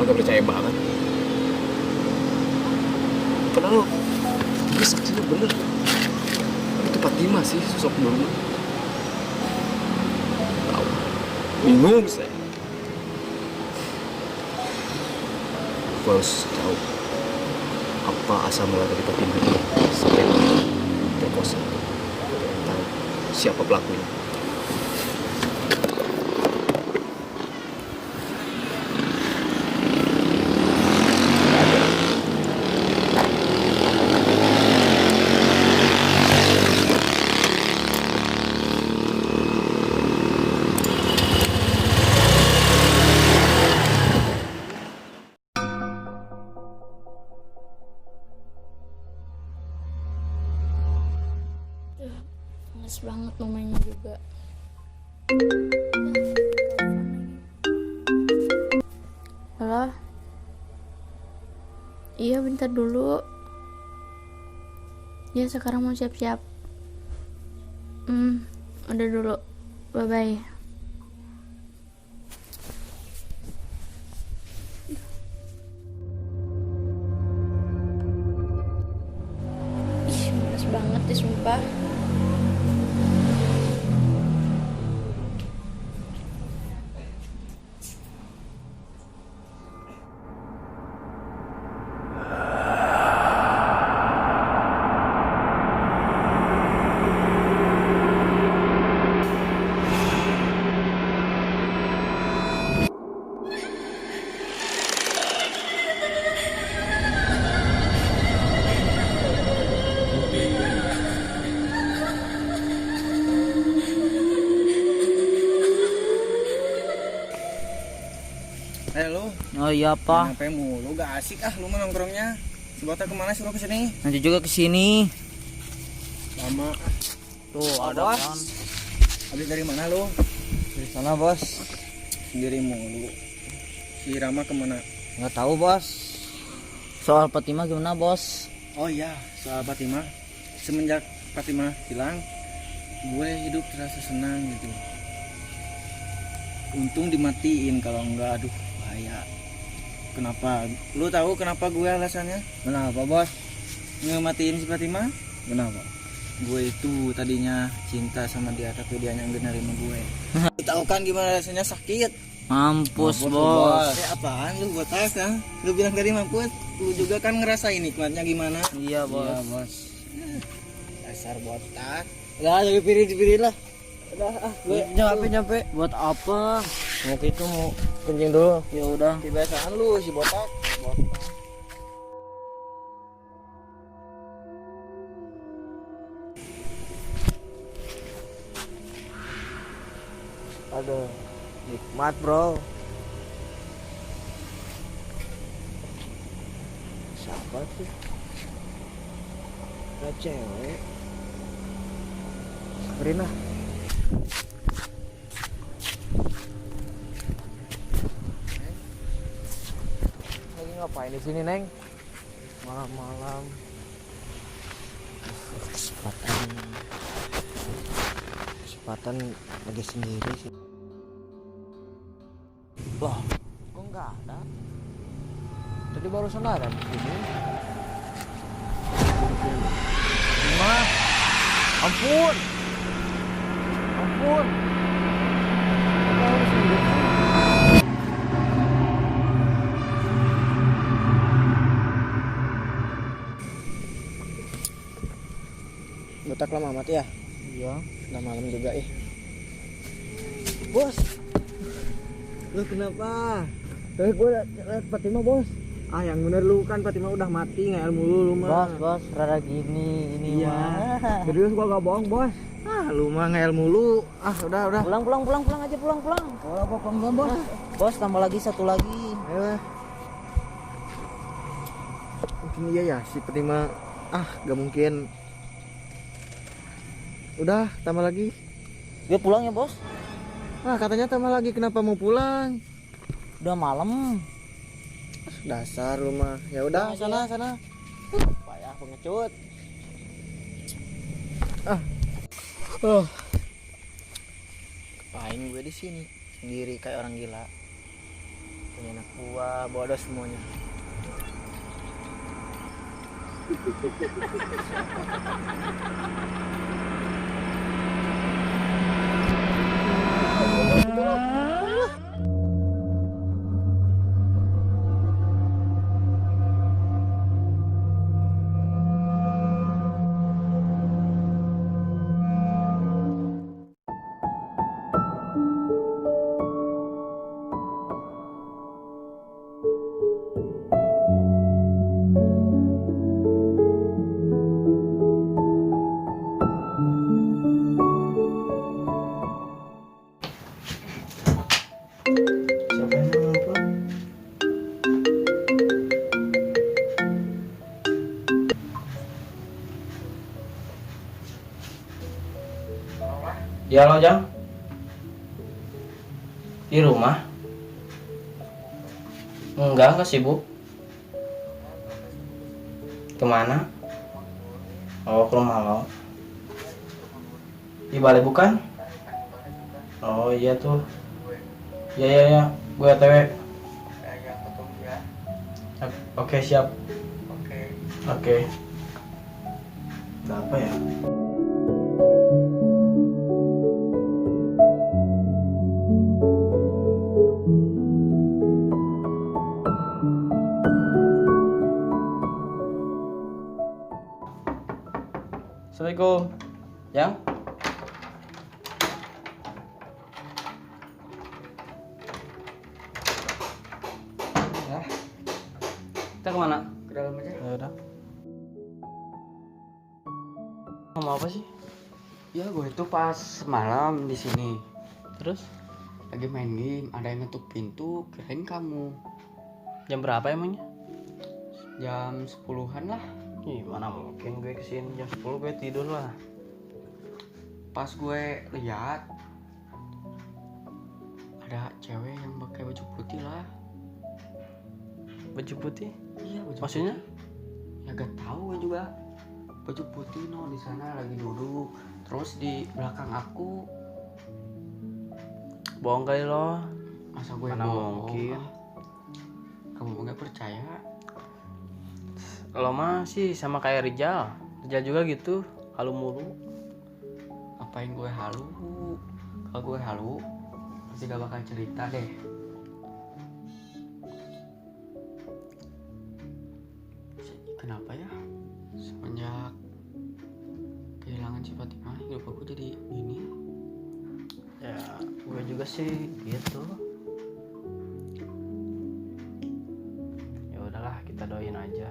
gak percaya banget. Padahal gue saksinya bener. Itu Fatimah sih sosok dulu. Tahu. Bingung saya. Gue harus tahu apa asal mula dari Fatimah ini sampai terkosa. Tahu siapa pelakunya. Panas banget momennya juga. Halo? Iya bentar dulu. Ya sekarang mau siap-siap. Udah dulu. Bye-bye. Ih, panas banget ya sumpah. Lu. Oh iya apa? Ngapain mulu? Gak asik lu mah nongkrongnya. Si Botak kemana sih lu kesini? Nanti juga kesini. Lama. Tuh ada Bos. kan? Habis dari mana lu? Dari sana bos. Sendiri mulu. Si Rama kemana? Nggak tahu bos. Soal Fatimah gimana bos? Oh iya, soal Fatimah. Semenjak Fatimah hilang, gue hidup terasa senang gitu. Untung dimatiin, kalau enggak aduh bahaya. Kenapa? Lu tahu kenapa gue alasannya? Kenapa bos? Ngematiin si Fatimah? Kenapa? Gue itu tadinya cinta sama dia tapi dia yang gak nerima gue. Lu tahu kan gimana rasanya sakit? Mampus Mampus, bos. Apaan lu buat ya? Lu bilang tadi mampus, lu juga kan ngerasain nikmatnya gimana? Iya bos. Iya bos. Dasar botak. Udah jadi piring lah. Udah gue nyampe. Buat apa? Mau itu mau kencing dulu. Ya udah. Kebiasaan lu si botak. Aduh, nikmat bro. Siapa tuh? Ada cewek. Rina. Lagi ngapain di sini, Neng? Malam-malam. Kesempatan lagi sendiri sih. Wah, kok nggak ada? Tadi barusan ada di sini. Lima. Ampun. Botak lama amat ya? Iya. Udah malam juga Bos. Lu kenapa? Gue liat Fatimah bos. Ah yang bener lu kan Fatimah udah mati ngel mulu lu mah. Bos, rada gini ini Iya. mah. Serius gua gak bohong bos. Ah lu mah ngel mulu. Ah udah. Pulang aja. Oh apa pelan bos? Bos, tambah lagi satu lagi. Ayo. Mungkin iya ya si Fatimah. Ah gak mungkin. Udah tambah lagi. Gue pulang ya bos. Ah katanya tambah lagi, kenapa mau pulang? Udah malam. Dasar lu mah. Ya udah Udah, sana. Payah pengecut. Ngapain gue di sini sendiri kayak orang gila? punya anak buah, bodoh semuanya. Siapa yang nelfon? Ya lo Jang, di rumah? Enggak sibuk. Kemana? Oh, ke rumah lo. Di Bali bukan? Oh iya tuh. Ya, gue TW. Oke, siap. Oke. Ada apa ya? Assalamualaikum. Yang? Ya. Kita kemana? Ke dalam aja. Ya udah. Mau apa sih? Ya gue itu pas malam di sini Terus? lagi main game, ada yang ngetuk pintu, kirain kamu. Jam berapa emangnya? Jam 10-an lah. Ih, mana mungkin gue kesini jam 10 gue tidur lah. Pas gue lihat ada cewek yang pakai baju putih lah. Baju putih? Iya, baju Maksudnya? putih. Ya gak tahu gue juga. Baju putih no di sana lagi duduk. Terus di belakang aku. Bohong kali lo. Masa gue Mana bohong? mungkin. Kamu nggak percaya? Lo mah sih sama kayak Rijal. Rijal juga gitu, halu mulu. Apain gue halu? Kalau gue halu pasti gak bakal cerita deh. Kenapa ya? Semenjak kehilangan si Fatimah, hidup aku jadi ini. Ya, gue juga sih gitu. Ya udahlah, kita doain aja.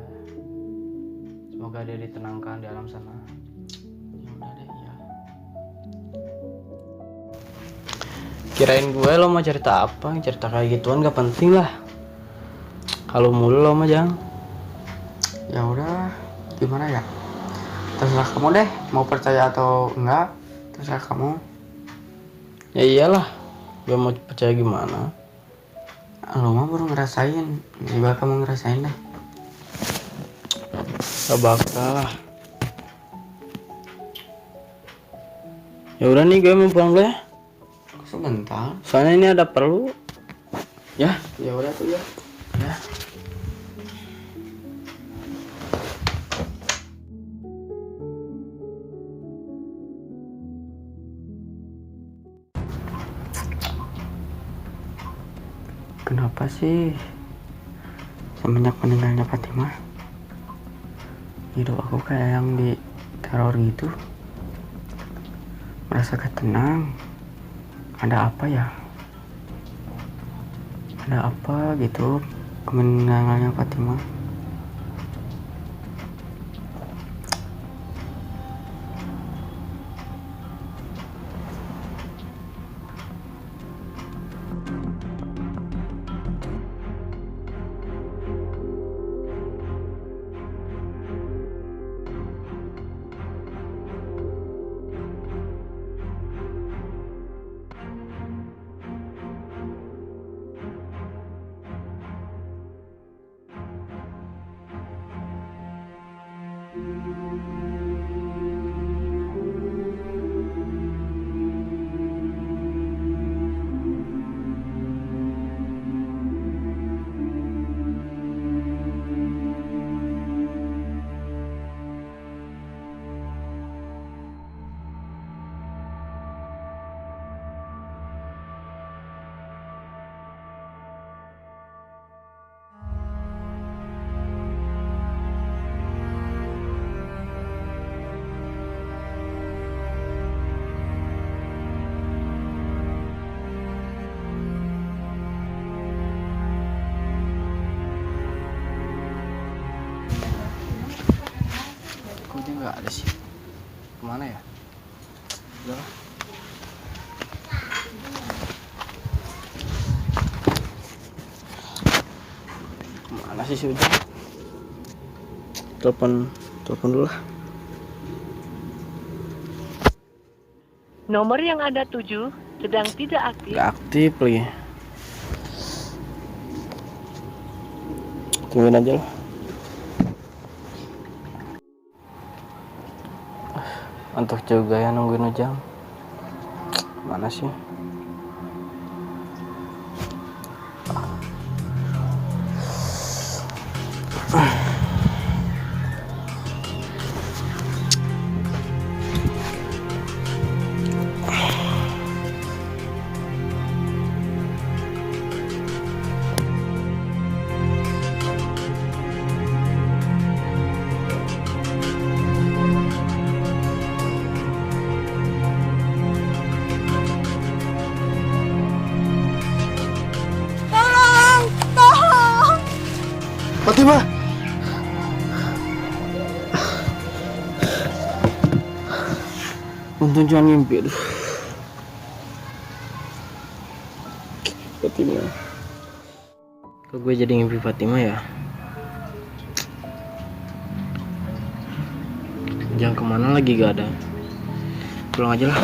Semoga dia ditenangkan di alam sana. Ya udah deh ya. Kirain gue lo mau cerita apa? Cerita kayak gituan gak penting lah. Kalau mulu lo mah Jang. Ya udah, gimana ya? Terserah kamu deh, mau percaya atau enggak, terserah kamu. Ya iyalah, gue mau percaya gimana? Lo mah baru ngerasain, juga kamu ngerasain deh. Gak bakal lah. Ya udah nih, gue mau pulang dulu ya. Sebentar. Soalnya ini ada perlu. Ya, ya udah tuh ya. Ya. Kenapa sih semenjak meninggalnya Fatimah hidup aku kayak yang di teror gitu, merasa gak tenang. Ada apa ya? Ada apa gitu meninggalnya Fatimah? nggak ada sih. Kemana ya? Udah lah. Kemana sih si Ujang? Telepon dulu lah. Nomor yang Anda tuju sedang tidak aktif. Gak aktif lagi. Tungguin aja lah. Untuk juga ya nungguin Ujang. Mana sih? Fatimah. Untung jangan ngimpi. Aduh. Fatimah. Kok gue jadi ngimpi Fatimah ya? Jangan kemana lagi gak ada. Pulang aja lah.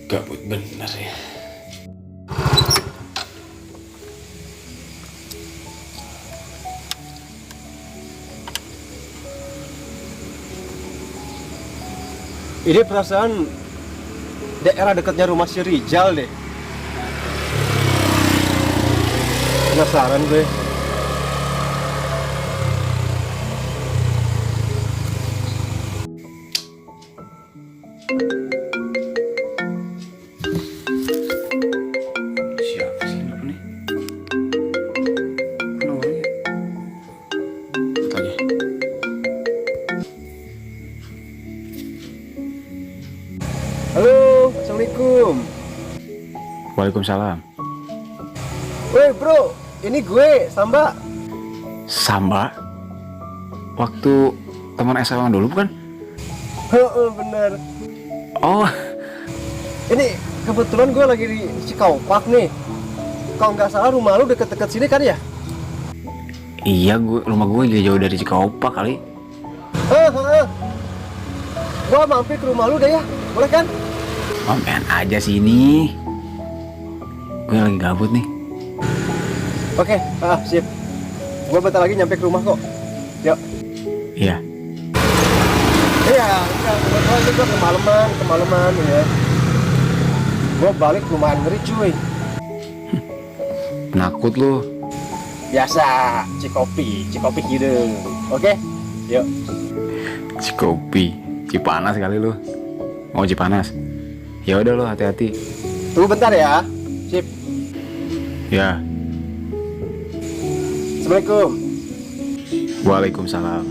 Gabut bener ya. Ini perasaan daerah dekatnya rumah si Rijal deh. Penasaran gue. Siapa sih ini nih? Nomornya? Tanya. Halo, assalamualaikum. Waalaikumsalam. Woi bro, ini gue Samba. Samba? Waktu teman SMA dulu bukan? Heeh, bener. Oh, Ini kebetulan gue lagi di Cikaupak nih. Kalau nggak salah rumah lu deket-deket sini kan ya? iya, rumah gue juga jauh dari Cikaupak kali. Heeh. Gua mampir ke rumah lu deh ya, boleh kan? Oh, main aja sini. Gue lagi gabut nih. Oke, sip. Gua bentar lagi nyampe ke rumah kok. Yuk. Iya. Iya, kebetulan juga kemalaman ya. Gua balik lumayan ngeri cuy. Penakut lu. Biasa, Cikopi gitu. Oke, yuk. Cikopi, Cipanas kali lu. Mau Cipanas? Ya udah lo, hati-hati. Tunggu bentar ya. Sip. Ya. Assalamualaikum. Waalaikumsalam.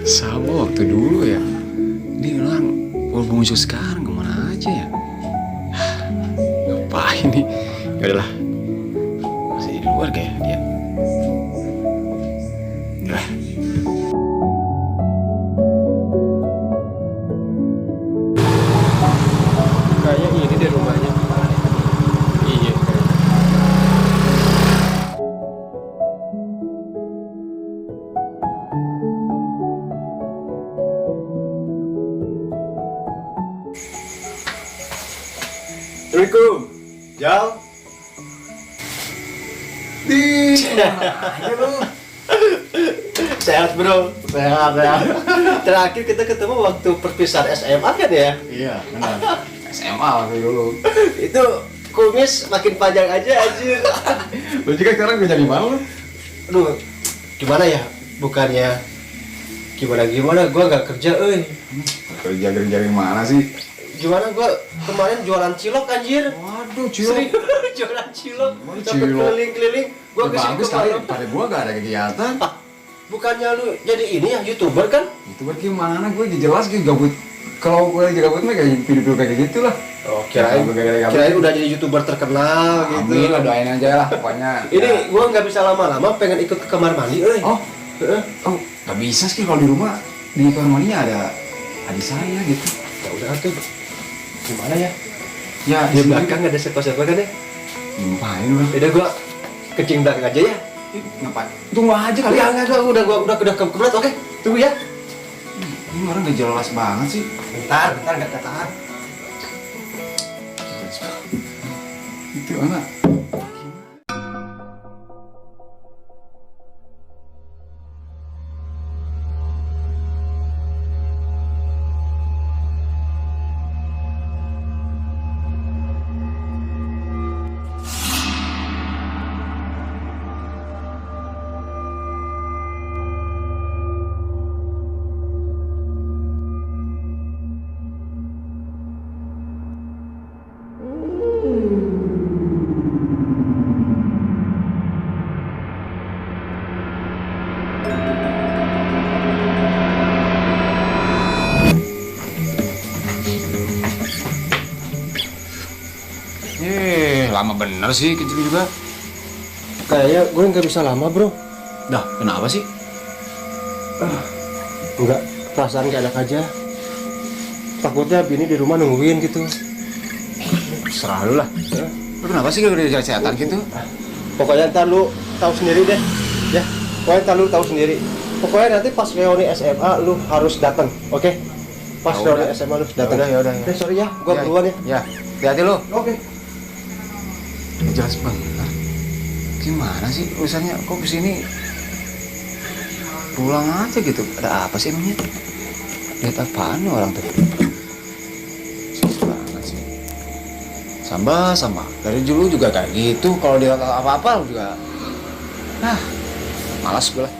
Sama waktu dulu ya. Ini orang walaupun muncul sekarang kemana aja ya? Ngapain nih? Ya udahlah. Masih di luar kayak dia. Lah. Kayaknya ini deh rumahnya. Iya. Assalamualaikum. Jal. Sehat bro, sehat. Terakhir kita ketemu waktu perpisahan SMA kan ya? Iya, benar. SMA waktu dulu. Itu kumis makin panjang aja anjir. Lu juga sekarang kerja di mana lu? Aduh, gimana ya? Bukannya Gimana gua nggak kerja Kerja dari mana sih? gimana gua kemarin jualan cilok anjir. Waduh, Serius, jualan cilok sampai cilok. keliling-keliling gua Ya, kesini bagus kali, kemarin. pada gua gak ada kegiatan. Bukannya lu jadi ini ya YouTuber kan? Itu bagaimana? Gue jelas gue gabut. Kalau gue lagi gabut mah kayak video kayak gitu lah. Oh, kirain udah jadi YouTuber terkenal gitu. Amin lah, doain aja lah pokoknya. Ini gua nggak bisa lama-lama, pengen ikut ke kamar mandi Oh, gak bisa sih kalau di rumah. Di kamar mandinya ada adik saya gitu. Ya udah tuh. Gimana ya? Ya, Di belakang ada sekos-sekos kan ya? Ngapain lu? Udah gua kencing belakang aja ya. Ngapain? Tunggu aja kali Ya ya. enggak, udah kebelet, oke. Tunggu ya. Ini orang gak jelas banget sih. Bentar, enggak tahan. Itu anak. Lama bener sih kencing juga. Kayaknya gue nggak bisa lama, bro. Dah, kenapa sih? Enggak, perasaan gak enak aja. Takutnya Bini di rumah nungguin gitu. Serah lu lah. Lu kenapa sih gak udah setan gitu? Pokoknya ntar lu tahu sendiri deh. Ya, pokoknya ntar lu tahu sendiri. Pokoknya nanti pas reuni SMA lu harus datang, oke? Pas Ya reuni udah. SMA lu datang. Ya udah. Sorry ya, gua Ya, duluan ya. Ya, hati-hati lu. Oke. Jelas banget. Gimana sih urusannya? Kok kesini pulang aja gitu? Ada apa sih emangnya? Lihat apaan nih orang tuh? Sis banget sih. Sama. Dari dulu juga kayak gitu. Kalau dia apa-apa lu juga. Malas gue lah.